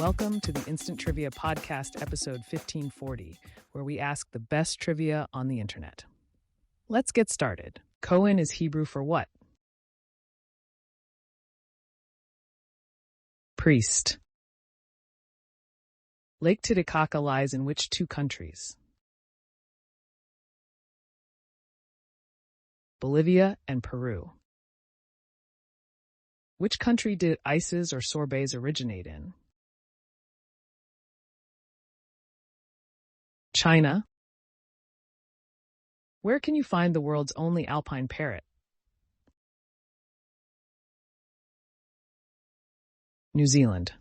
Welcome to the Instant Trivia Podcast, episode 1540, where we ask the best trivia on the internet. Let's get started. Cohen is Hebrew for what? Priest. Lake Titicaca lies in which two countries? Bolivia and Peru. Which country did ices or sorbets originate in? China. Where can you find the world's only alpine parrot? New Zealand.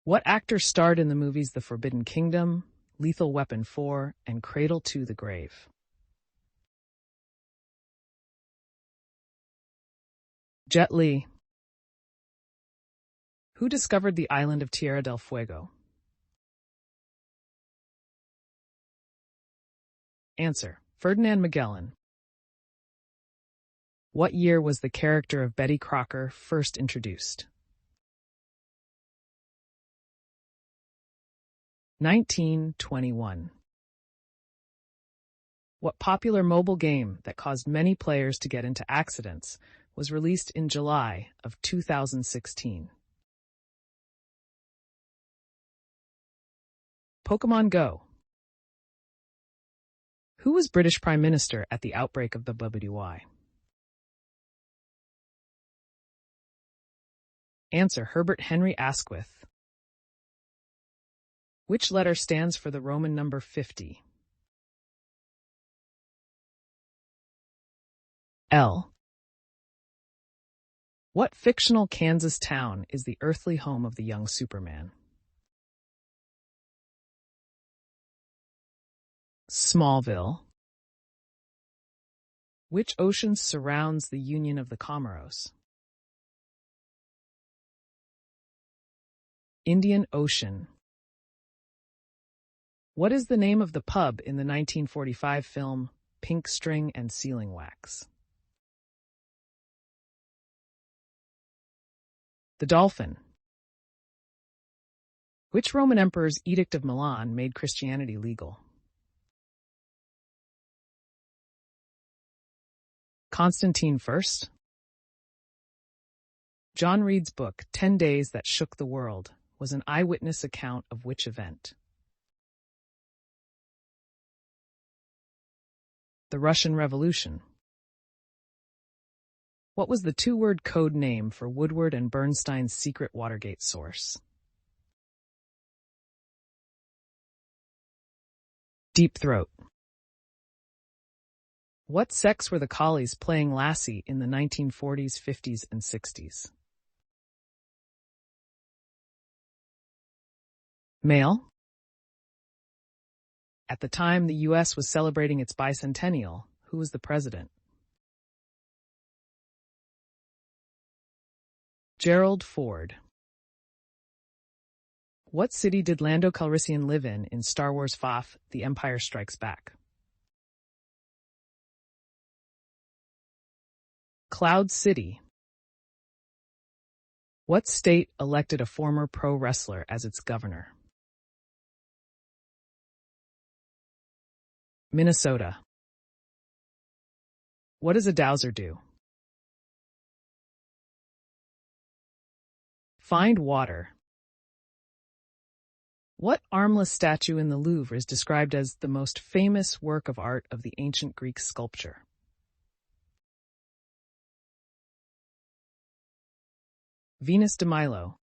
What actor starred in the movies The Forbidden Kingdom, Lethal Weapon 4, and Cradle to the Grave? Jet Li. Who discovered the island of Tierra del Fuego? Answer: Ferdinand Magellan. What year was the character of Betty Crocker first introduced? 1921. What popular mobile game that caused many players to get into accidents was released in July of 2016? Pokemon Go. Who was British Prime Minister at the outbreak of the WY? Answer: Herbert Henry Asquith. Which letter stands for the Roman number 50? L. What fictional Kansas town is the earthly home of the young Superman? Smallville. Which ocean surrounds the Union of the Comoros? Indian Ocean. What is the name of the pub in the 1945 film Pink String and Sealing Wax? The Dolphin. Which Roman emperor's Edict of Milan made Christianity legal? Constantine I. John Reed's book, 10 Days That Shook the World, was an eyewitness account of which event? The Russian Revolution. What was the two-word code name for Woodward and Bernstein's secret Watergate source? Deep Throat. What sex were the Collies playing Lassie in the 1940s, 50s, and 60s? Male. At the time the U.S. was celebrating its bicentennial, who was the president? Gerald Ford. What city did Lando Calrissian live in Star Wars FAF, The Empire Strikes Back? Cloud City. What state elected a former pro wrestler as its governor? Minnesota. What does a dowser do? Find water. What armless statue in the Louvre is described as the most famous work of art of the ancient Greek sculpture? Venus de Milo.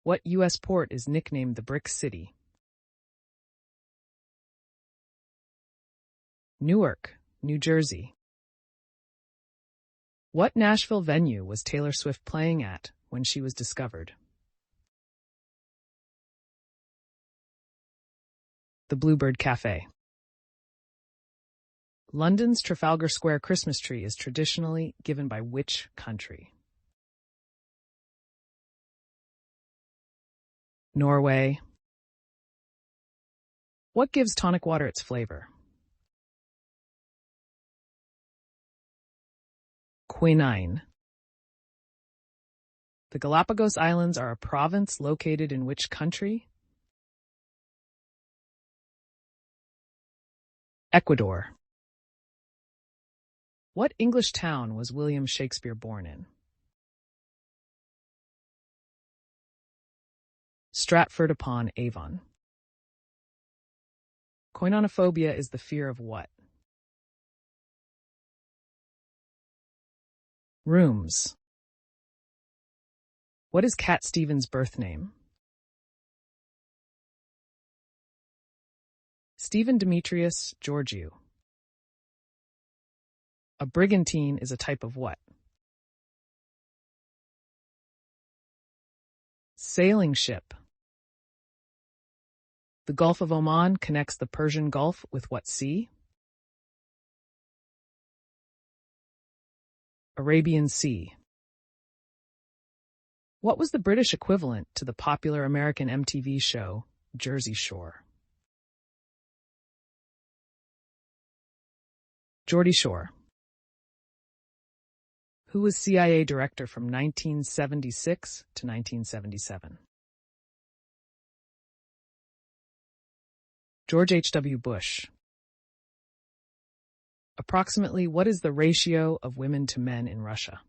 What U.S. port is nicknamed the Brick City? Newark, New Jersey. What Nashville venue was Taylor Swift playing at when she was discovered? The Bluebird Cafe. London's Trafalgar Square Christmas tree is traditionally given by which country? Norway. What gives tonic water its flavor? Quinine. The Galapagos Islands are a province located in which country? Ecuador. What English town was William Shakespeare born in? Stratford-upon-Avon. Koinonophobia is the fear of what? Rooms. What is Cat Stevens' birth name? Stephen Demetrius Georgiou. A brigantine is a type of what? Sailing ship. The Gulf of Oman connects the Persian Gulf with what sea? Arabian Sea. What was the British equivalent to the popular American MTV show, Jersey Shore? Geordie Shore. Who was CIA director from 1976 to 1977? George H.W. Bush. Approximately what is the ratio of women to men in Russia?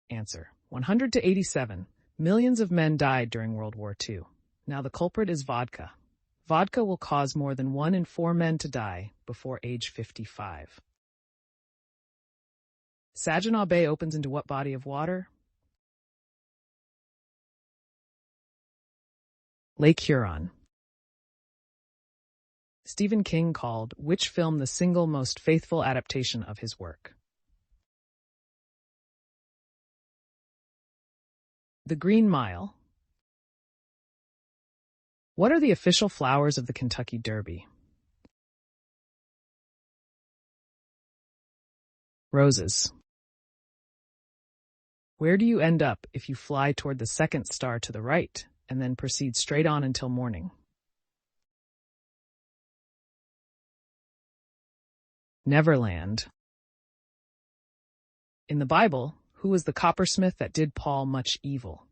Answer: 100 to 87. Millions of men died during World War II. Now the culprit is vodka. Vodka will cause more than 1 in 4 men to die before age 55. Saginaw Bay opens into what body of water? Lake Huron. Stephen King called which film the single most faithful adaptation of his work? The Green Mile. What are the official flowers of the Kentucky Derby? Roses. Where do you end up if you fly toward the second star to the right and then proceed straight on until morning? Neverland. In the Bible, who was the coppersmith that did Paul much evil?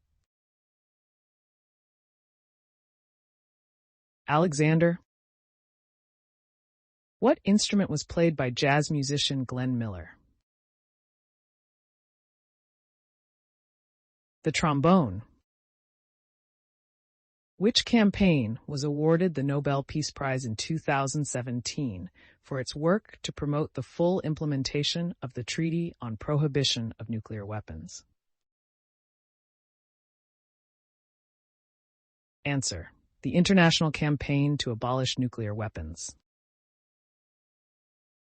Alexander. What instrument was played by jazz musician Glenn Miller? The trombone. Which campaign was awarded the Nobel Peace Prize in 2017 for its work to promote the full implementation of the Treaty on Prohibition of Nuclear Weapons? Answer: the International Campaign to Abolish Nuclear Weapons.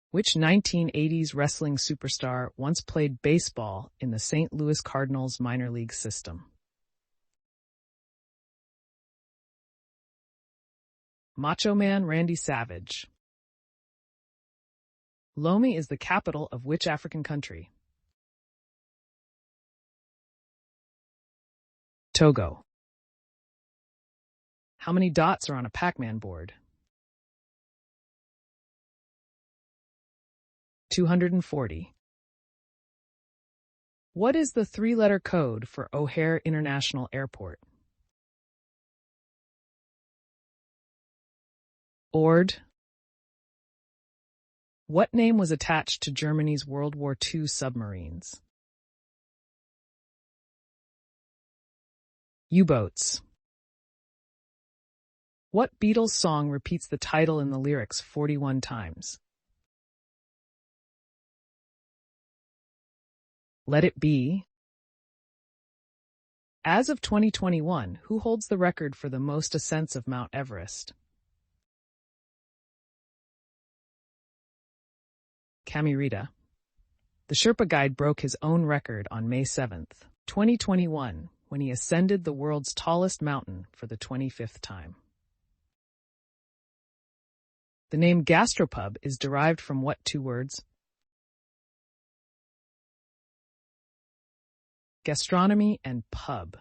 Which 1980s wrestling superstar once played baseball in the St. Louis Cardinals minor league system? Macho Man Randy Savage. Lomé is the capital of which African country? Togo. How many dots are on a Pac-Man board? 240. What is the 3-letter code for O'Hare International Airport? ORD. What name was attached to Germany's World War II submarines? U-boats. What Beatles song repeats the title in the lyrics 41 times? Let It Be. As of 2021, who holds the record for the most ascents of Mount Everest? Kamirita. The Sherpa Guide broke his own record on May 7, 2021, when he ascended the world's tallest mountain for the 25th time. The name gastropub is derived from what 2 words? Gastronomy and pub.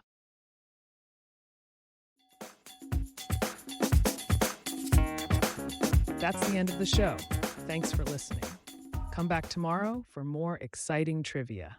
That's the end of the show. Thanks for listening. Come back tomorrow for more exciting trivia.